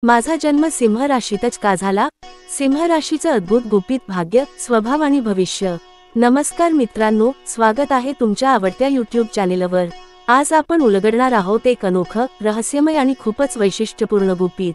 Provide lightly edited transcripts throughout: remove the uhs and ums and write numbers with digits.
माझा जन्म सिंह राशीतच का झाला? सिंह राशीचं अद्भुत गुपित भाग्य, स्वभाव आणि भविष्य। नमस्कार मित्रांनो, स्वागत आहे तुमच्या आवडत्या YouTube चॅनेलवर। आज आपण उलगडणार आहोत एक अनोखं, रहस्यमय आणि खूपच वैशिष्ट्यपूर्ण गुपित।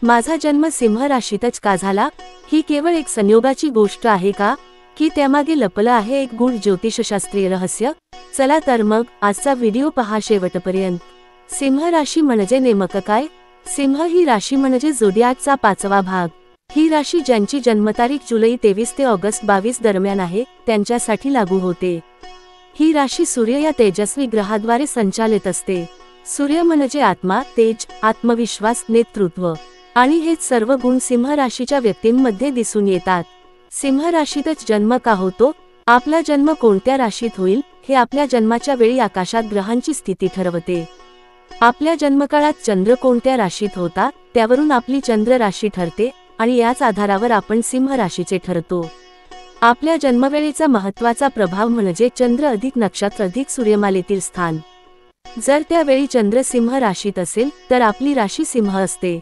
माझा जन्म सिंह राशीतच का झाला? ही केवळ एक संयोगाची गोष्ट आहे का, की त्यामागे लपलं आहे एक गूढ ज्योतिषशास्त्रीय रहस्य? चला तर मग आजचा व्हिडिओ पहा शेवटपर्यंत। सिंह राशी म्हणजे नेमकं काय? सिंह ही राशी म्हणजे झोडियाकचा 5वा भाग। ही राशी ज्यांची जन्मतारीख जुलै 23 ते ऑगस्ट 22 दरम्यान आहे, त्यांच्यासाठी लागू होते। ही राशी सूर्य या तेजस्वी ग्रहाद्वारे संचालित असते। सूर्य म्हणजे आत्मा, तेज, आत्मविश्वास, नेतृत्व आणि हेच सर्व गुण सिंह राशीच्या व्यक्तींमध्ये दिसून येतात। सिंह राशीतच जन्म का होतो? आपला जन्म कोणत्या राशीत होईल हे आपल्या जन्माच्या वेळी आकाशात ग्रहांची स्थिती ठरवते। आपल्या जन्मकाळात चंद्र कोणत्या राशीत होता त्यावरून आपली चंद्र राशी ठरते आणि याच आधारावर आपण सिंह राशीचे ठरतो। आपल्या जन्मवेळेचा महत्त्वाचा प्रभाव म्हणजे चंद्र अधिक नक्षत्र अधिक सूर्यमालेतील स्थान। जर त्यावेळी चंद्र सिंह राशीत असेल तर आपली राशी सिंह असते।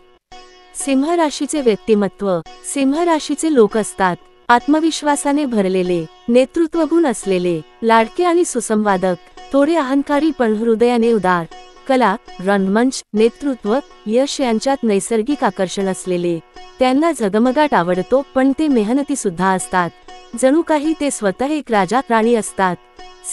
सिंह राशीचे व्यक्तिमत्व। सिंह राशीचे लोक असतात आत्मविश्वासाने भरलेले, नेतृत्वगुण असलेले, लाडके आणि सुसंवादक, थोडे अहंकारी पण हृदयाने उदार, कला, रंगमंच, नेतृत्व, यश यांच्यात नैसर्गिक आकर्षण असलेले। त्यांना झगमगाट आवडतो पण ते मेहनती सुद्धा असतात, जणू काही ते स्वतः एक राजा राणी असतात।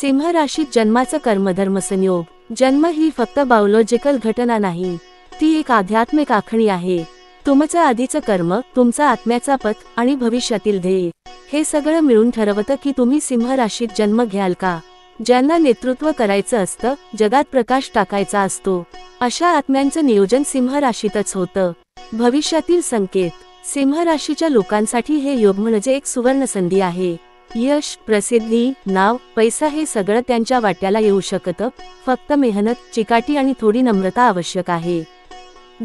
सिंह राशीत जन्माचा कर्मधर्म संयोग। जन्म ही फक्त बायोलॉजिकल घटना नाही, ती एक आध्यात्मिक आखणी आहे। तुमचं आधीचं कर्म, तुमचा आत्म्याचा पथ आणि भविष्यातील ध्येय हे सगळं मिळून ठरवतं की तुम्ही सिंह राशीत जन्म घ्याल का। ज्यांना नेतृत्व करायचं असतं, जगात प्रकाश टाकायचा असतो, अशा आत्म्यांचं नियोजन सिंह राशीतच होतं। भविष्यातील संकेत। सिंह राशीच्या लोकांसाठी हे योग म्हणजे एक सुवर्ण संधी आहे। यश, प्रसिद्धी, नाव, पैसा हे सगळं त्यांच्या वाट्याला येऊ शकतं, फक्त मेहनत, चिकाटी आणि थोडी नम्रता आवश्यक आहे।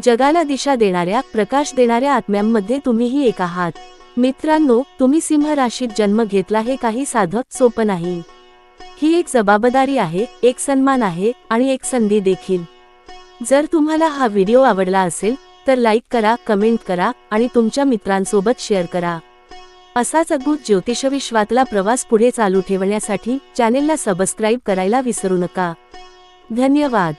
जगाला दिशा देणाऱ्या, प्रकाश देणाऱ्या आत्म्यांमध्ये तुम्हीही एक आहात। मित्रांनो, तुम्ही सिंह राशीत जन्म घेतला हे काही साधं सोपं नाही। ही एक जबाबदारी आहे, एक सन्मान आहे आणि एक संधी देखील। जर तुम्हाला हा व्हिडिओ आवडला असेल तर लाईक करा, कमेंट करा आणि तुमच्या मित्रांसोबत शेअर करा। असाच अद्भुत ज्योतिषविश्वातला प्रवास पुढे चालू ठेवण्यासाठी चॅनेलला सबस्क्राईब करायला विसरू नका। धन्यवाद।